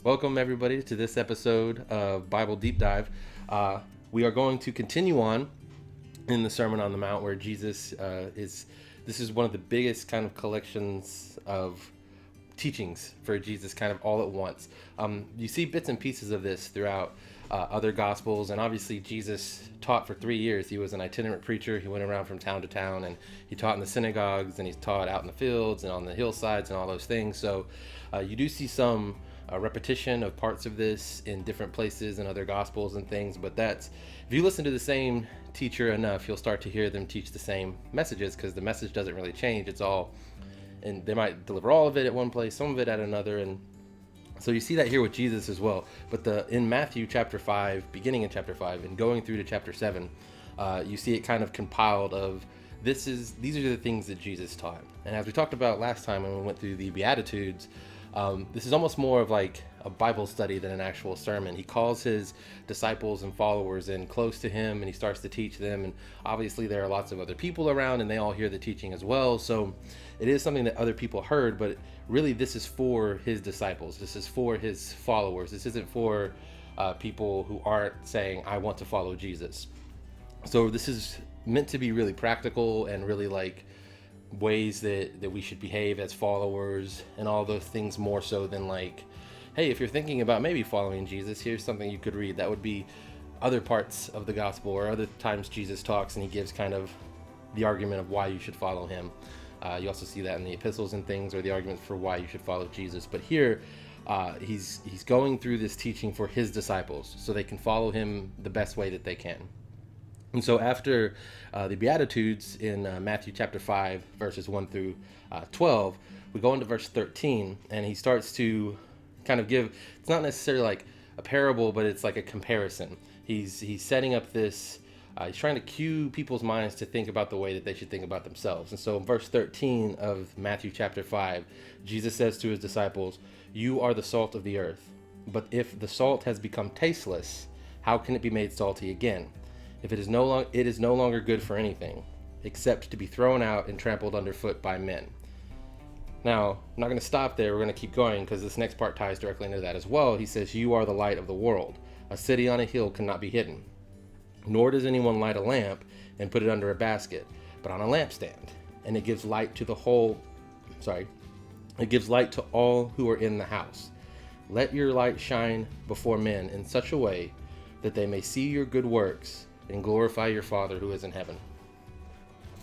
Welcome, everybody, to this episode of Bible Deep Dive. We are going to continue on in the Sermon on the Mount, where Jesus this is one of the biggest kind of collections of teachings for Jesus, kind of all at once. You see bits and pieces of this throughout other Gospels, and obviously Jesus taught for 3 years. He was an itinerant preacher. He went around from town to town, and he taught in the synagogues, and he taught out in the fields and on the hillsides and all those things. So you do see some repetition of parts of this in different places and other Gospels and things, but that's, if you listen to the same teacher enough, you'll start to hear them teach the same messages, because the message doesn't really change. It's all, and they might deliver all of it at one place, some of it at another, and so you see that here with Jesus as well. But in Matthew chapter 5, beginning in chapter 5 and going through to chapter 7, you see it kind of compiled of these are the things that Jesus taught. And as we talked about last time when we went through the Beatitudes, this is almost more of like a Bible study than an actual sermon. He calls his disciples and followers in close to him, and he starts to teach them. And obviously there are lots of other people around, and they all hear the teaching as well. So it is something that other people heard, but really this is for his disciples. This is for his followers. This isn't for people who aren't saying, I want to follow Jesus. So this is meant to be really practical and really like ways that we should behave as followers and all those things, more so than like, hey, if you're thinking about maybe following Jesus, here's something you could read. That would be other parts of the gospel or other times Jesus talks and he gives kind of the argument of why you should follow him. You also see that in the epistles and things, or the arguments for why you should follow Jesus. But here he's going through this teaching for his disciples so they can follow him the best way that they can. And so after the Beatitudes in Matthew chapter 5, verses 1 through 12, we go into verse 13, and he starts to kind of give, it's not necessarily like a parable, but it's like a comparison. He's setting up this, he's trying to cue people's minds to think about the way that they should think about themselves. And so in verse 13 of Matthew chapter 5, Jesus says to his disciples, "You are the salt of the earth, but if the salt has become tasteless, how can it be made salty again? If it is no longer good for anything, except to be thrown out and trampled underfoot by men." Now, I'm not going to stop there. We're going to keep going because this next part ties directly into that as well. He says, "You are the light of the world. A city on a hill cannot be hidden. Nor does anyone light a lamp and put it under a basket, but on a lampstand, and it gives light to all who are in the house. Let your light shine before men in such a way that they may see your good works and glorify your Father who is in heaven."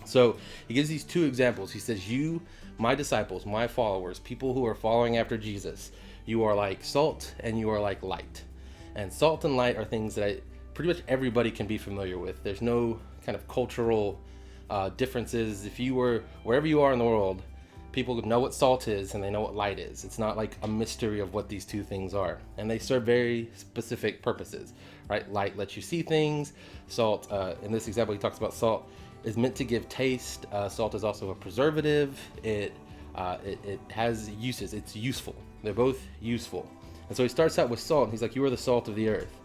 So he gives these two examples. He says, you, my disciples, my followers, people who are following after Jesus, you are like salt and you are like light. And salt and light are things that pretty much everybody can be familiar with. There's no kind of cultural differences. If you were wherever you are in the world, people know what salt is and they know what light is. It's not like a mystery of what these two things are. And they serve very specific purposes, right? Light lets you see things. Salt, in this example, he talks about salt is meant to give taste. Salt is also a preservative. It has uses. It's useful. They're both useful. And so he starts out with salt, and he's like, you are the salt of the earth.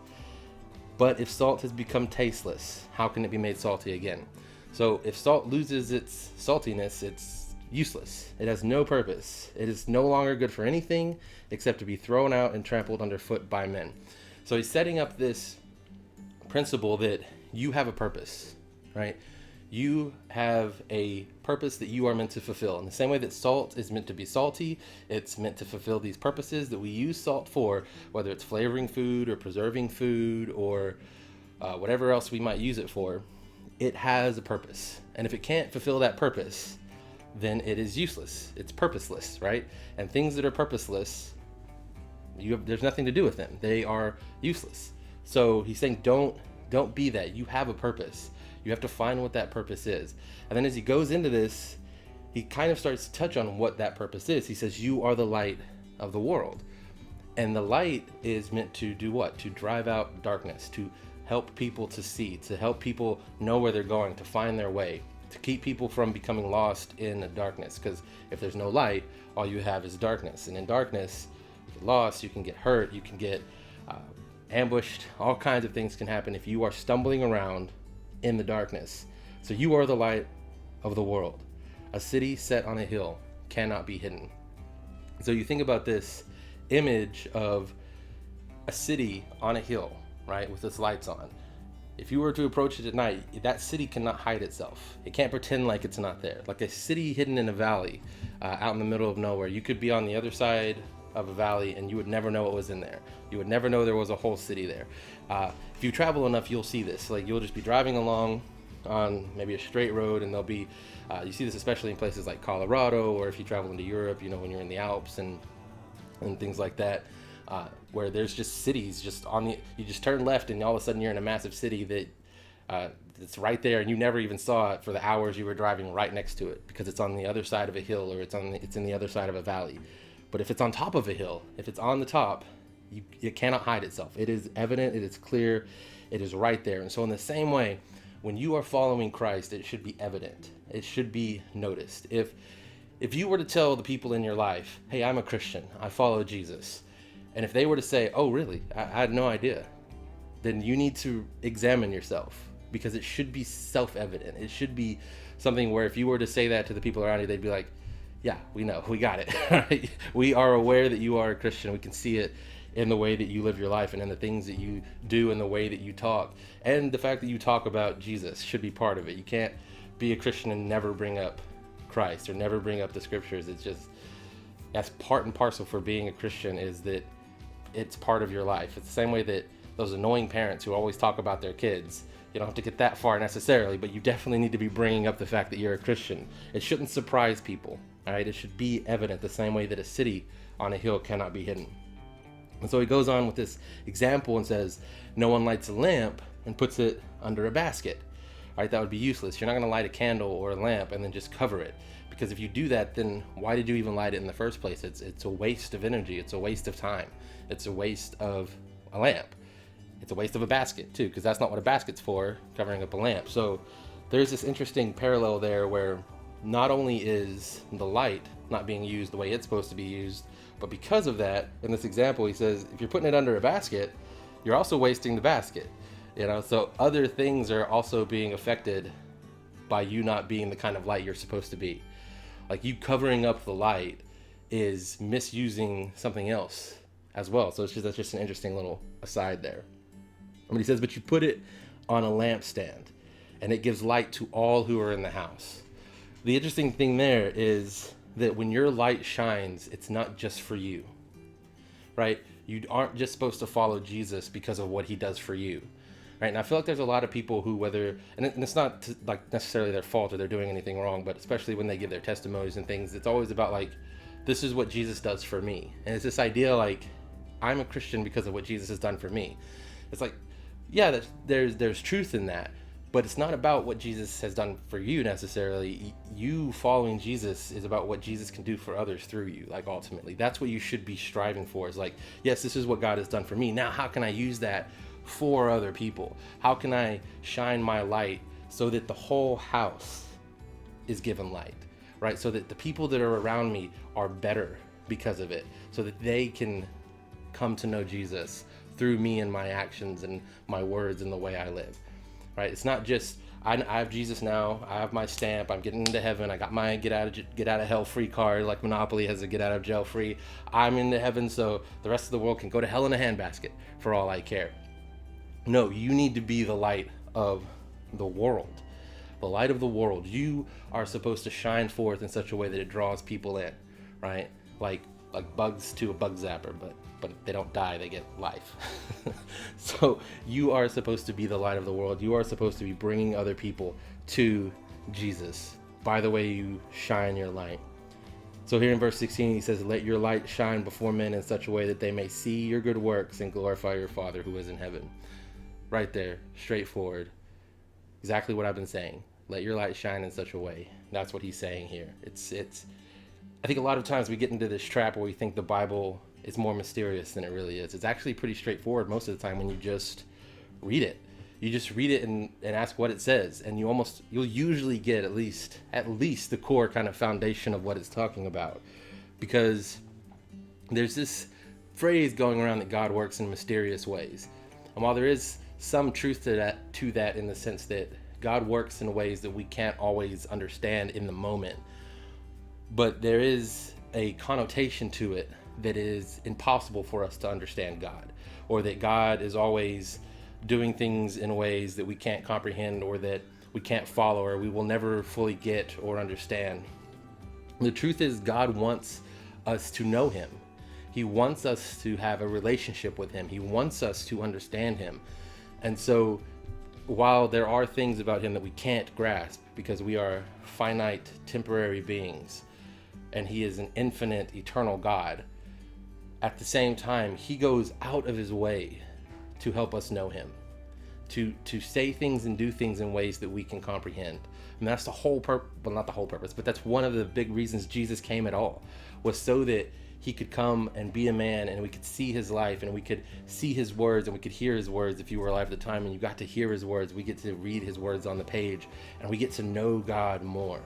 But if salt has become tasteless, how can it be made salty again? So if salt loses its saltiness, it's useless. It has no purpose. It is no longer good for anything except to be thrown out and trampled underfoot by men. So he's setting up this principle that you have a purpose, right? You have a purpose that you are meant to fulfill. In the same way that salt is meant to be salty, it's meant to fulfill these purposes that we use salt for, whether it's flavoring food or preserving food or whatever else we might use it for. It has a purpose. And if it can't fulfill that purpose, then it is useless. It's purposeless, right? And things that are purposeless, there's nothing to do with them. They are useless. So he's saying, don't be that. You have a purpose. You have to find what that purpose is. And then as he goes into this, he kind of starts to touch on what that purpose is. He says, you are the light of the world. And the light is meant to do what? To drive out darkness, to help people to see, to help people know where they're going, to find their way, to keep people from becoming lost in the darkness. Because if there's no light, all you have is darkness. And in darkness, you get lost, you can get hurt, you can get ambushed. All kinds of things can happen if you are stumbling around in the darkness. So you are the light of the world. A city set on a hill cannot be hidden. So you think about this image of a city on a hill, right, with its lights on. If you were to approach it at night, that city cannot hide itself. It can't pretend like it's not there. Like a city hidden in a valley, out in the middle of nowhere. You could be on the other side of a valley and you would never know what was in there. You would never know there was a whole city there. If you travel enough, you'll see this. Like you'll just be driving along on maybe a straight road, and there'll be, you see this especially in places like Colorado, or if you travel into Europe, when you're in the Alps and things like that. Where there's just cities just you just turn left and all of a sudden you're in a massive city that it's right there, and you never even saw it for the hours you were driving right next to it, because it's on the other side of a hill, or it's in the other side of a valley. But if it's on top of a hill, if it's on the top, it cannot hide itself. It is evident, it is clear, it is right there. And so in the same way, when you are following Christ, it should be evident. It should be noticed. If you were to tell the people in your life, hey, I'm a Christian, I follow Jesus, and if they were to say, oh, really? I had no idea, then you need to examine yourself, because it should be self-evident. It should be something where if you were to say that to the people around you, they'd be like, yeah, we know, we got it. We are aware that you are a Christian. We can see it in the way that you live your life, and in the things that you do, and the way that you talk. And the fact that you talk about Jesus should be part of it. You can't be a Christian and never bring up Christ or never bring up the scriptures. It's just, that's part and parcel for being a Christian, is that it's part of your life. It's the same way that those annoying parents who always talk about their kids, you don't have to get that far necessarily, but you definitely need to be bringing up the fact that you're a Christian. It shouldn't surprise people, all right? It should be evident, the same way that a city on a hill cannot be hidden. And so he goes on with this example and says, no one lights a lamp and puts it under a basket. All right, that would be useless. You're not going to light a candle or a lamp and then just cover it, because if you do that, then why did you even light it in the first place? It's a waste of energy. It's a waste of time. It's a waste of a lamp. It's a waste of a basket too, because that's not what a basket's for, covering up a lamp. So there's this interesting parallel there where not only is the light not being used the way it's supposed to be used, but because of that, in this example, he says, if you're putting it under a basket, you're also wasting the basket. So other things are also being affected by you not being the kind of light you're supposed to be. Like you covering up the light is misusing something else as well. So that's just an interesting little aside there. But he says, but you put it on a lampstand, and it gives light to all who are in the house. The interesting thing there is that when your light shines, it's not just for you, right? You aren't just supposed to follow Jesus because of what he does for you, right? And I feel like there's a lot of people who, and it's not like necessarily their fault or they're doing anything wrong, but especially when they give their testimonies and things, it's always about like, this is what Jesus does for me. And it's this idea like, I'm a Christian because of what Jesus has done for me. It's like, yeah, there's truth in that, but it's not about what Jesus has done for you necessarily. You following Jesus is about what Jesus can do for others through you. Like ultimately, that's what you should be striving for. Is like, yes, this is what God has done for me. Now, how can I use that for other people? How can I shine my light so that the whole house is given light, right? So that the people that are around me are better because of it, so that they can come to know Jesus through me and my actions and my words and the way I live, right? It's not just, I have Jesus now, I have my stamp, I'm getting into heaven, I got my get out of hell free card, like Monopoly has a get out of jail free. I'm into heaven, so the rest of the world can go to hell in a handbasket for all I care. No, you need to be the light of the world. The light of the world. You are supposed to shine forth in such a way that it draws people in, right? Like bugs to a bug zapper, but they don't die, they get life. So you are supposed to be the light of the world. You are supposed to be bringing other people to Jesus by the way you shine your light. So here in verse 16, he says, let your light shine before men in such a way that they may see your good works and glorify your Father who is in heaven. Right there, straightforward. Exactly what I've been saying. Let your light shine in such a way. That's what he's saying here. It's. I think a lot of times we get into this trap where we think the Bible is more mysterious than it really is. It's actually pretty straightforward most of the time when you just read it. You just read it and ask what it says, and you'll usually get at least the core kind of foundation of what it's talking about. Because there's this phrase going around that God works in mysterious ways. And while there is some truth to that in the sense that God works in ways that we can't always understand in the moment, but there is a connotation to it that is impossible for us to understand God, or that God is always doing things in ways that we can't comprehend, or that we can't follow, or we will never fully get or understand. The truth is, God wants us to know him. He wants us to have a relationship with him. He wants us to understand him. And so while there are things about him that we can't grasp because we are finite, temporary beings, and he is an infinite, eternal God, at the same time, he goes out of his way to help us know him, to say things and do things in ways that we can comprehend. And that's the whole purpose, well, not the whole purpose, but that's one of the big reasons Jesus came at all, was so that he could come and be a man, and we could see his life, and we could see his words, and we could hear his words. If you were alive at the time and you got to hear his words, we get to read his words on the page, and we get to know God more.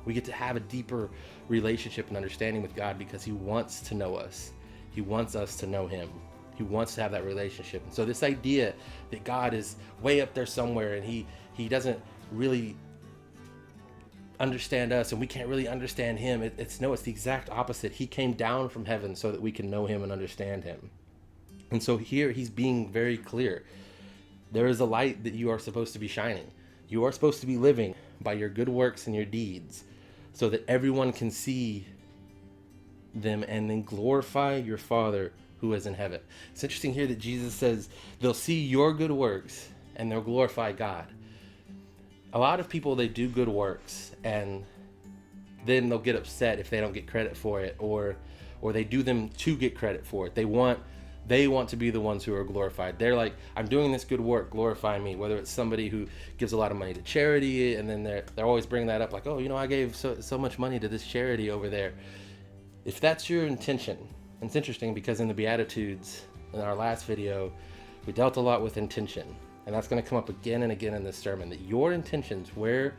We get to have a deeper relationship and understanding with God because he wants to know us. He wants us to know him. He wants to have that relationship. And so this idea that God is way up there somewhere and he doesn't really understand us and we can't really understand him, it's the exact opposite. He came down from heaven so that we can know him and understand him. And so here he's being very clear. There is a light that you are supposed to be shining. You are supposed to be living by your good works and your deeds so that everyone can see them and then glorify your Father who is in heaven. It's interesting here that Jesus says they'll see your good works and they'll glorify God. A lot of people, they do good works and then they'll get upset if they don't get credit for it, or they do them to get credit for it. They want to be the ones who are glorified. They're like, I'm doing this good work, glorify me. Whether it's somebody who gives a lot of money to charity, and then they're always bringing that up, like, oh, I gave so much money to this charity over there. If that's your intention, and it's interesting because in the Beatitudes, in our last video, we dealt a lot with intention. And that's going to come up again and again in this sermon, that your intentions, where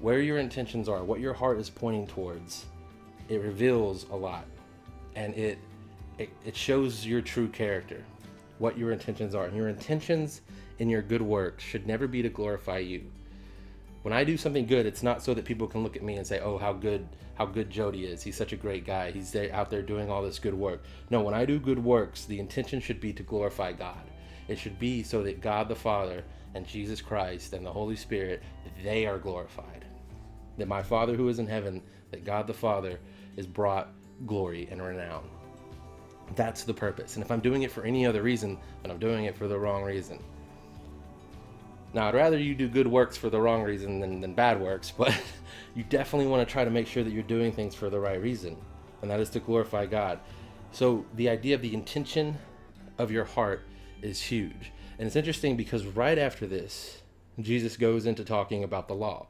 your intentions are, what your heart is pointing towards, it reveals a lot. And it shows your true character, what your intentions are. And your intentions in your good work should never be to glorify you. When I do something good, it's not so that people can look at me and say, oh, how good Jodie is. He's such a great guy. He's out there doing all this good work. No, when I do good works, the intention should be to glorify God. It should be so that God the Father and Jesus Christ and the Holy Spirit, they are glorified. That my Father who is in heaven, that God the Father is brought glory and renown. That's the purpose. And if I'm doing it for any other reason, then I'm doing it for the wrong reason. Now, I'd rather you do good works for the wrong reason than bad works, but you definitely want to try to make sure that you're doing things for the right reason, and that is to glorify God. So the idea of the intention of your heart is huge. And it's interesting because right after this, Jesus goes into talking about the law.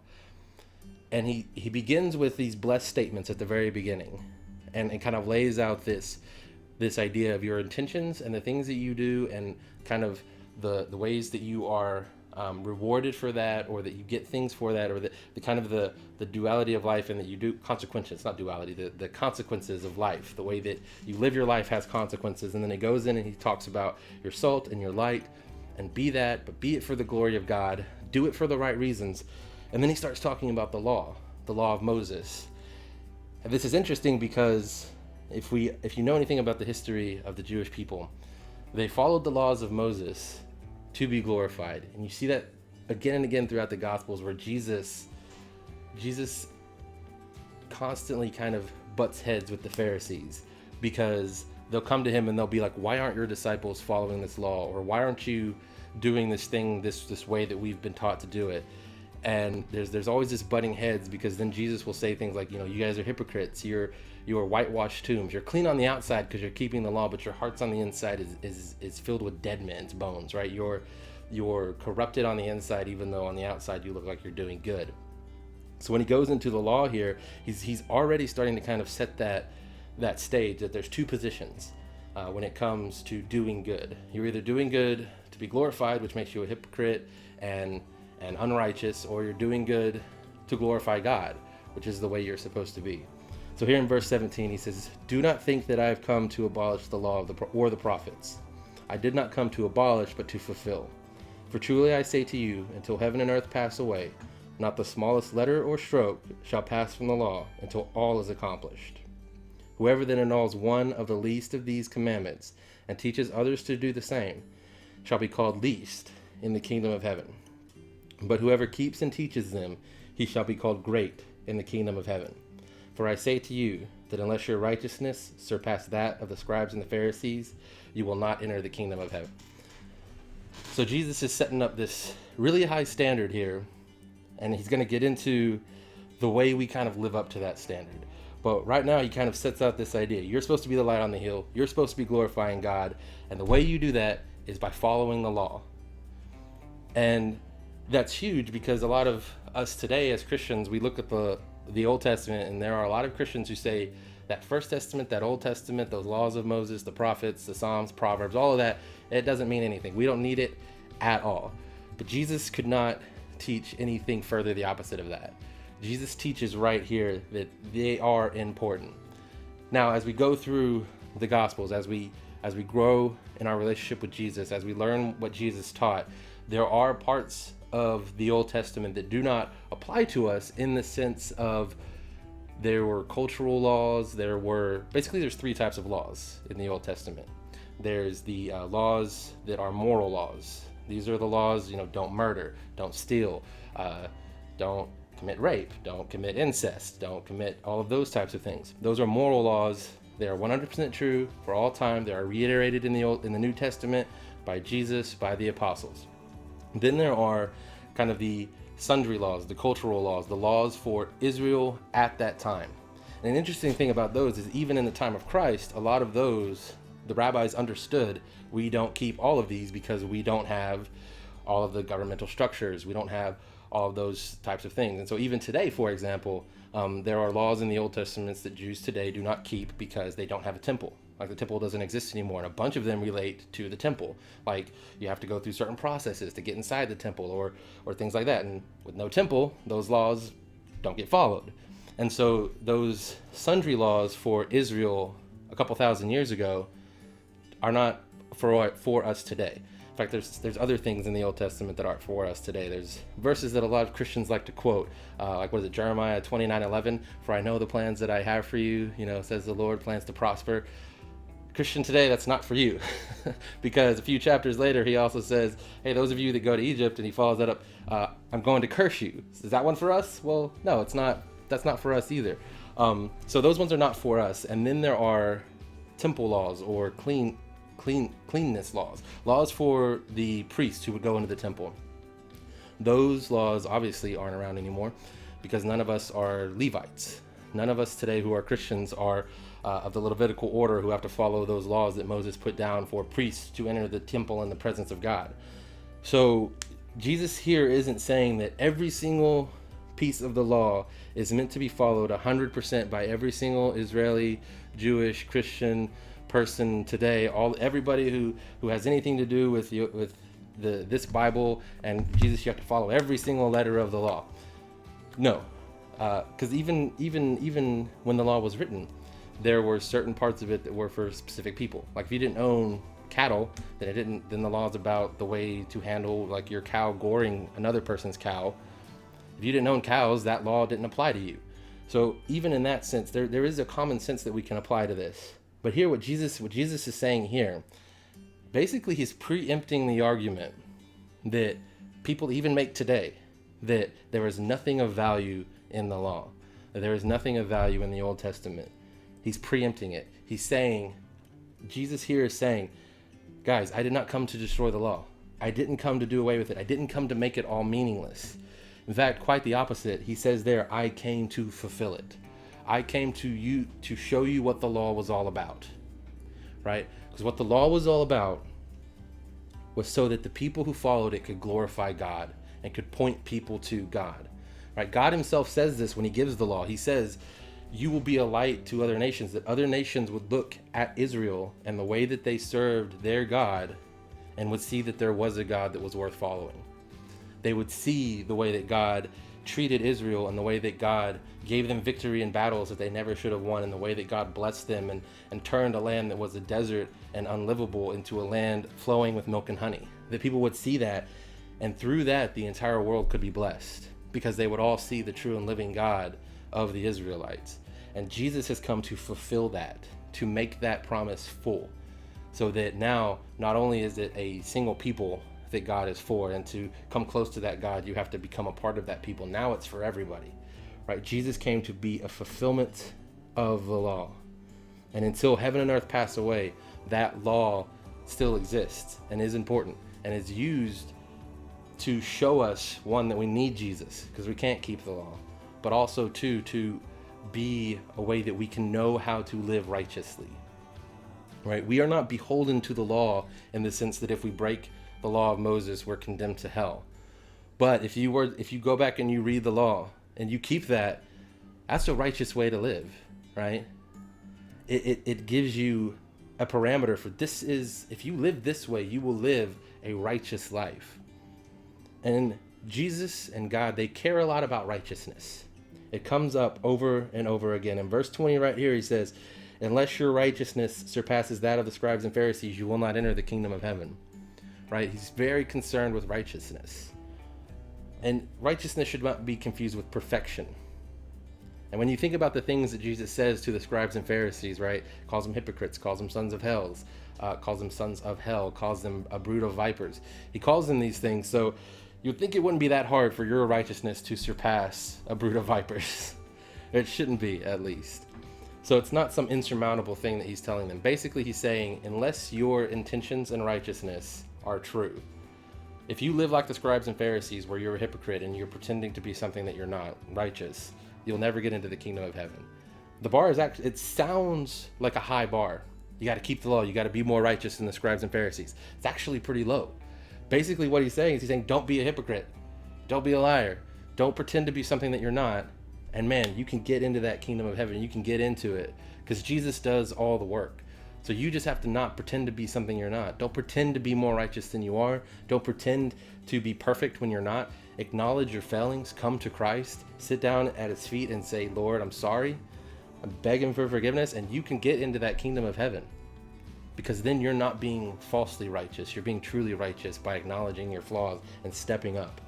And he begins with these blessed statements at the very beginning, and kind of lays out this idea of your intentions and the things that you do, and kind of the ways that you are rewarded for that, or that you get things for that, or the kind of the duality of life, and that you do consequences. It's not duality, the consequences of life. The way that you live your life has consequences. And then he goes in and he talks about your salt and your light, and be that, but be it for the glory of God. Do it for the right reasons. And then he starts talking about the law of Moses. And this is interesting because if you know anything about the history of the Jewish people, they followed the laws of Moses to be glorified. And you see that again and again throughout the Gospels, where Jesus constantly kind of butts heads with the Pharisees, because they'll come to him and they'll be like, why aren't your disciples following this law? Or why aren't you doing this thing this way that we've been taught to do it? And there's always this butting heads, because then Jesus will say things like, you guys are hypocrites. You're whitewashed tombs. You're clean on the outside because you're keeping the law, but your heart's on the inside is filled with dead men's bones, right? You're corrupted on the inside, even though on the outside you look like you're doing good. So when he goes into the law here, he's already starting to kind of set that stage, that there's two positions when it comes to doing good. You're either doing good to be glorified, which makes you a hypocrite and unrighteous, or you're doing good to glorify God, which is the way you're supposed to be. So here in verse 17, he says, do not think that I have come to abolish the law or the prophets. I did not come to abolish, but to fulfill. For truly I say to you, until heaven and earth pass away, not the smallest letter or stroke shall pass from the law until all is accomplished. Whoever then annuls one of the least of these commandments and teaches others to do the same shall be called least in the kingdom of heaven. But whoever keeps and teaches them, he shall be called great in the kingdom of heaven. For I say to you that unless your righteousness surpass that of the scribes and the Pharisees, you will not enter the kingdom of heaven. So Jesus is setting up this really high standard here, and he's going to get into the way we kind of live up to that standard. But right now he kind of sets out this idea. You're supposed to be the light on the hill. You're supposed to be glorifying God. And the way you do that is by following the law. And that's huge because a lot of us today as Christians, we look at the Old Testament, and there are a lot of Christians who say that First Testament, that Old Testament, those laws of Moses, the prophets, the Psalms, Proverbs, all of that, it doesn't mean anything. We don't need it at all. But Jesus could not teach anything further the opposite of that. Jesus teaches right here that they are important. Now, as we go through the Gospels, as we grow in our relationship with Jesus, as we learn what Jesus taught, there are parts of the Old Testament that do not apply to us in the sense of there were cultural laws. There's three types of laws in the Old Testament. There's the laws that are moral laws. These are the laws, don't murder, don't steal, don't commit rape, don't commit incest, don't commit all of those types of things. Those are moral laws. They are 100% true for all time. They are reiterated in the New Testament by Jesus, by the apostles. Then there are kind of the sundry laws, the cultural laws, the laws for Israel at that time. And an interesting thing about those is even in the time of Christ, a lot of those, the rabbis understood we don't keep all of these because we don't have all of the governmental structures. We don't have all of those types of things. And so even today, for example, there are laws in the Old Testament that Jews today do not keep because they don't have a temple. Like the temple doesn't exist anymore, and a bunch of them relate to the temple. Like you have to go through certain processes to get inside the temple or things like that. And with no temple, those laws don't get followed. And so those sundry laws for Israel a couple thousand years ago are not for us today. In fact, there's other things in the Old Testament that aren't for us today. There's verses that a lot of Christians like to quote, like what is it, Jeremiah 29:11, for I know the plans that I have for you, says the Lord, plans to prosper. Christian today, that's not for you. Because a few chapters later, he also says, hey, those of you that go to Egypt, and he follows that up, I'm going to curse you. Is that one for us? Well, no, it's not. That's not for us either. So those ones are not for us. And then there are temple laws or cleanness laws for the priests who would go into the temple. Those laws obviously aren't around anymore because none of us are Levites. None of us today who are Christians are of the Levitical order who have to follow those laws that Moses put down for priests to enter the temple in the presence of God. So Jesus here isn't saying that every single piece of the law is meant to be followed 100% by every single Israeli, Jewish, Christian person today. Everybody who has anything to do with this Bible and Jesus, you have to follow every single letter of the law. No, because even when the law was written, there were certain parts of it that were for specific people. Like if you didn't own cattle, then the laws about the way to handle like your cow goring another person's cow. If you didn't own cows, that law didn't apply to you. So even in that sense, there is a common sense that we can apply to this. But here, what Jesus is saying here, basically he's preempting the argument that people even make today, that there is nothing of value in the law, that there is nothing of value in the Old Testament. He's preempting it. Jesus here is saying, guys, I did not come to destroy the law. I didn't come to do away with it. I didn't come to make it all meaningless. In fact, quite the opposite. He says there, I came to fulfill it. I came to show you what the law was all about, right? Because what the law was all about was so that the people who followed it could glorify God and could point people to God, right? God himself says this when he gives the law. He says, you will be a light to other nations, that other nations would look at Israel and the way that they served their God and would see that there was a God that was worth following. They would see the way that God treated Israel and the way that God gave them victory in battles that they never should have won, and the way that God blessed them and turned a land that was a desert and unlivable into a land flowing with milk and honey. That people would see that, and through that the entire world could be blessed because they would all see the true and living God of the Israelites. And Jesus has come to fulfill that, to make that promise full. So that now, not only is it a single people that God is for, and to come close to that God, you have to become a part of that people. Now it's for everybody, right? Jesus came to be a fulfillment of the law. And until heaven and earth pass away, that law still exists and is important and is used to show us, one, that we need Jesus because we can't keep the law, but also two, to be a way that we can know how to live righteously, right? We are not beholden to the law in the sense that if we break the law of Moses, we're condemned to hell. But if you go back and you read the law and you keep that, that's a righteous way to live, right? It gives you a parameter for this is, if you live this way, you will live a righteous life. And Jesus and God, they care a lot about righteousness. It comes up over and over again. In verse 20 right here, he says, unless your righteousness surpasses that of the scribes and Pharisees, you will not enter the kingdom of heaven, right? He's very concerned with righteousness. And righteousness should not be confused with perfection. And when you think about the things that Jesus says to the scribes and Pharisees, right? Calls them hypocrites, calls them sons of hell, calls them a brood of vipers. He calls them these things. So you'd think it wouldn't be that hard for your righteousness to surpass a brood of vipers. It shouldn't be, at least. So it's not some insurmountable thing that he's telling them. Basically, he's saying, unless your intentions and righteousness are true, if you live like the scribes and Pharisees, where you're a hypocrite and you're pretending to be something that you're not, righteous, you'll never get into the kingdom of heaven. The bar is actually, it sounds like a high bar. You got to keep the law. You got to be more righteous than the scribes and Pharisees. It's actually pretty low. Basically what he's saying is he's saying, don't be a hypocrite. Don't be a liar. Don't pretend to be something that you're not. And man, you can get into that kingdom of heaven. You can get into it because Jesus does all the work. So you just have to not pretend to be something you're not. Don't pretend to be more righteous than you are. Don't pretend to be perfect when you're not. Acknowledge your failings. Come to Christ. Sit down at his feet and say, Lord, I'm sorry. I'm begging for forgiveness. And you can get into that kingdom of heaven. Because then you're not being falsely righteous. You're being truly righteous by acknowledging your flaws and stepping up.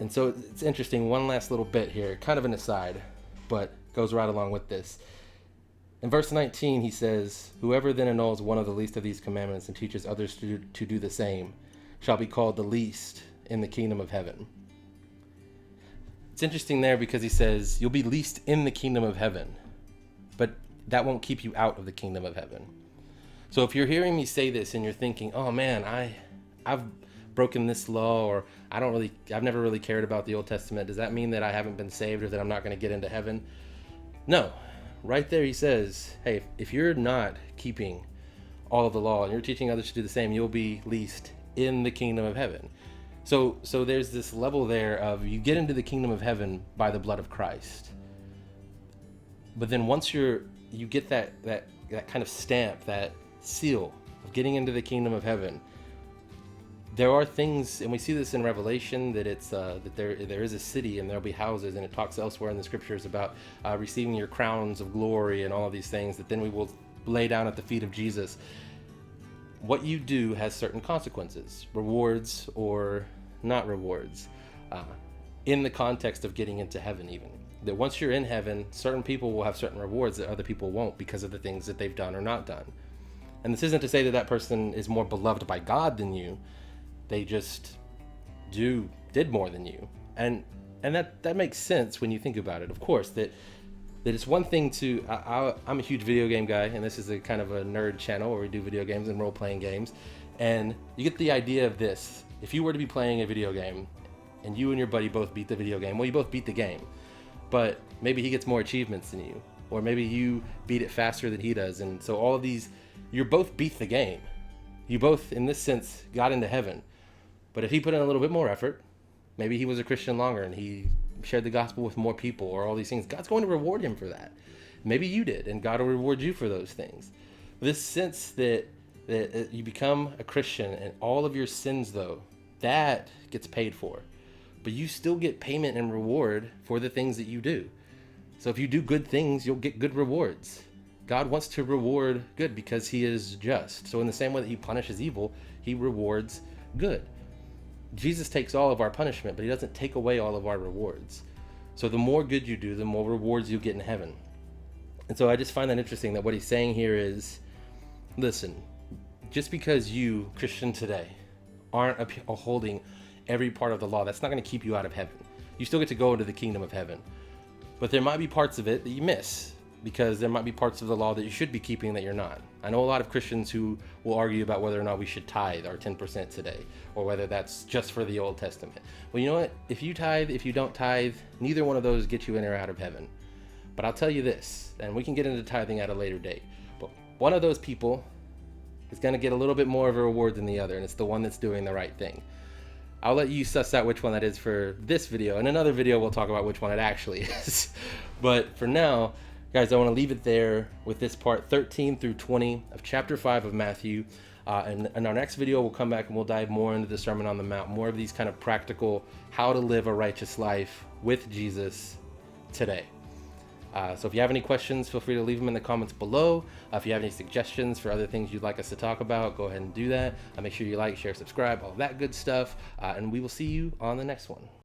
And so it's interesting. One last little bit here. Kind of an aside, but goes right along with this. In verse 19, he says, whoever then annuls one of the least of these commandments and teaches others to do the same shall be called the least in the kingdom of heaven. It's interesting there because he says you'll be least in the kingdom of heaven, but that won't keep you out of the kingdom of heaven. So if you're hearing me say this and you're thinking, oh man, I've broken this law, or I've never really cared about the Old Testament, does that mean that I haven't been saved or that I'm not going to get into heaven? No. Right there he says, hey, if you're not keeping all of the law and you're teaching others to do the same, you'll be least in the kingdom of heaven. So there's this level there of you get into the kingdom of heaven by the blood of Christ. But then once you get that kind of stamp, that seal of getting into the kingdom of heaven, there are things, and we see this in Revelation, that it's that there is a city and there'll be houses, and it talks elsewhere in the scriptures about receiving your crowns of glory and all of these things that then we will lay down at the feet of Jesus. What you do has certain consequences, rewards or not rewards, in the context of getting into heaven even. That once you're in heaven, certain people will have certain rewards that other people won't because of the things that they've done or not done. And this isn't to say that that person is more beloved by God than you. They just did more than you. And that makes sense when you think about it. Of course, that it's one thing to, I'm a huge video game guy, and this is a kind of a nerd channel where we do video games and role-playing games. And you get the idea of this. If you were to be playing a video game and you and your buddy both beat the video game, well, you both beat the game. But maybe he gets more achievements than you. Or maybe you beat it faster than he does. And so all of these, you both beat the game. You both, in this sense, got into heaven. But if he put in a little bit more effort, maybe he was a Christian longer and he shared the gospel with more people or all these things, God's going to reward him for that. Maybe you did, and God will reward you for those things. This sense that you become a Christian and all of your sins, though, that gets paid for. But you still get payment and reward for the things that you do. So if you do good things, you'll get good rewards. God wants to reward good because he is just. So in the same way that he punishes evil, he rewards good. Jesus takes all of our punishment, but he doesn't take away all of our rewards. So the more good you do, the more rewards you get in heaven. And so I just find that interesting that what he's saying here is, listen, just because you, Christian today, aren't upholding every part of the law, that's not going to keep you out of heaven. You still get to go into the kingdom of heaven. But there might be parts of it that you miss, because there might be parts of the law that you should be keeping that you're not. I know a lot of Christians who will argue about whether or not we should tithe our 10% today, or whether that's just for the Old Testament. Well, you know what? If you tithe, if you don't tithe, neither one of those get you in or out of heaven. But I'll tell you this, and we can get into tithing at a later date, but one of those people is going to get a little bit more of a reward than the other, and it's the one that's doing the right thing. I'll let you suss out which one that is for this video. In another video, we'll talk about which one it actually is. But for now, guys, I want to leave it there with this part 13 through 20 of chapter 5 of Matthew. And in our next video, we'll come back and we'll dive more into the Sermon on the Mount, more of these kind of practical, how to live a righteous life with Jesus today. So if you have any questions, feel free to leave them in the comments below. If you have any suggestions for other things you'd like us to talk about, go ahead and do that. Make sure you like, share, subscribe, all that good stuff. And we will see you on the next one.